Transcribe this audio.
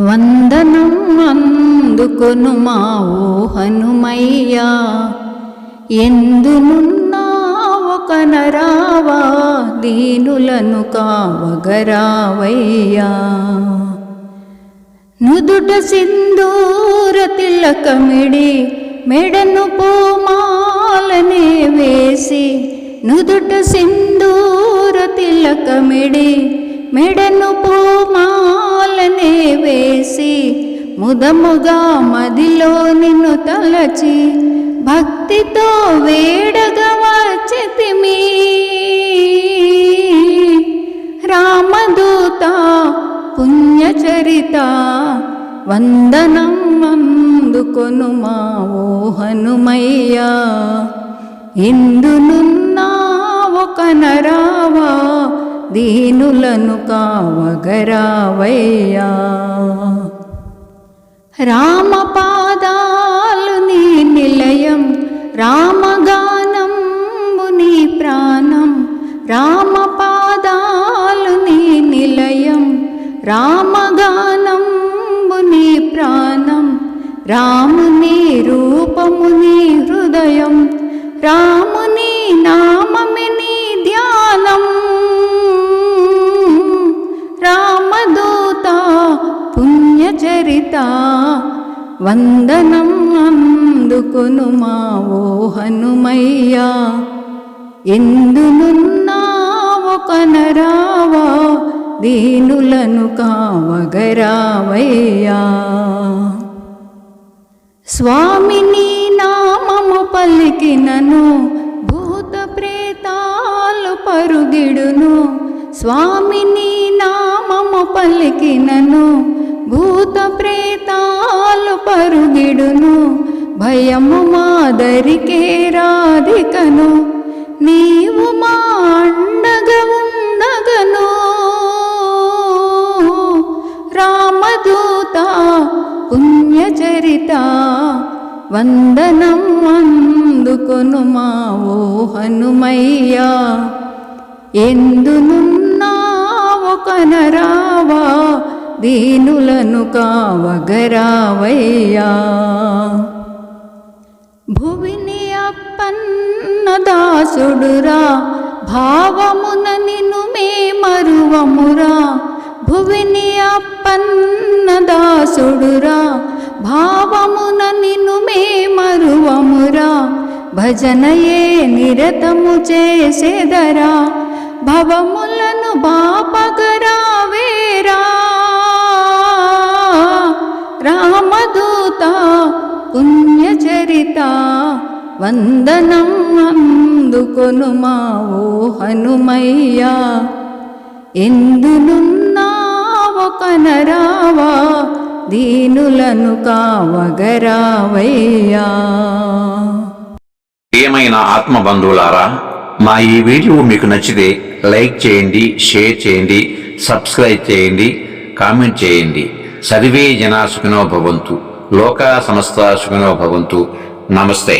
వందనం అందుకొను మా ఓ హనుమయ్యా, ఎందునున్నావు కనరావా, దీనులను కావగరావయ్యా. నుదుట సింధూర తిలకమిడి మెడను పూమాలనే వేసి, నుదుట సింధూర తిలకమిడి మెడను పూమాలనే వేసి, ముదముగా మదిలో నిన్ను తలచి భక్తితో వేడగా వచ్చితిమి. రామదూత పుణ్యచరిత వందనం అందుకొను మా ఓ హనుమయ్యా, ఎందునున్నావు కనరావా, దీనులను కావగరావయ్యా. రామపాదాలు నీ నిలయం, రామగానంబు నీ ప్రాణం. రామపాదాలు నీ నిలయం, రామగానంబు నీ ప్రాణం. రాముని రూపము నీ హృదయం, రాముని నామమే నీ ధ్యానం. రామదూత పుణ్యచరిత వందనం అందుకొను మా ఓ హనుమయ్యా, ఎందునున్నావు కనరావా, దీనులను కావగరావయ్యా. స్వామిని నామము పలికినను భూత ప్రేతాలు పరుగిడును. స్వామిని నామము పలికినను భూత ప్రేతాలు పరుగిడును. భయము మాదరికే రాధికను, నీవు మా అండగా ఉండగను. రామదూత పుణ్యచరిత వందనం అందుకొను మా ఓ హనుమయ్యా, ఎందునున్నావు కనరావా, దీనులను కావగరావయ్యా. భువిని అప్పన్న దాసుడురా, భావమున నిన్ను మే మరువమురా. భువిని అప్పన్న దాసుడురా, భావమున నిన్ను మే మరువమురా. భజనయే నిరతము చేసేదరా, భవములను బాపగరావేరా. రామదూత పుణ్యచరిత వందనం అందుకొను మా ఓ హనుమయ్యా, ఎందునున్నావు కనరావా, దీనులను కావగరావయ్యా. ప్రియమైన ఆత్మ బంధువులారా, మా ఈ వీడియో మీకు నచ్చితే లైక్ చేయండి, షేర్ చేయండి, సబ్స్క్రైబ్ చేయండి, కామెంట్ చేయండి. సర్వే జనా సుఖినో భవంతు, లోకా సమస్తా సుఖినో భవంతు. నమస్తే.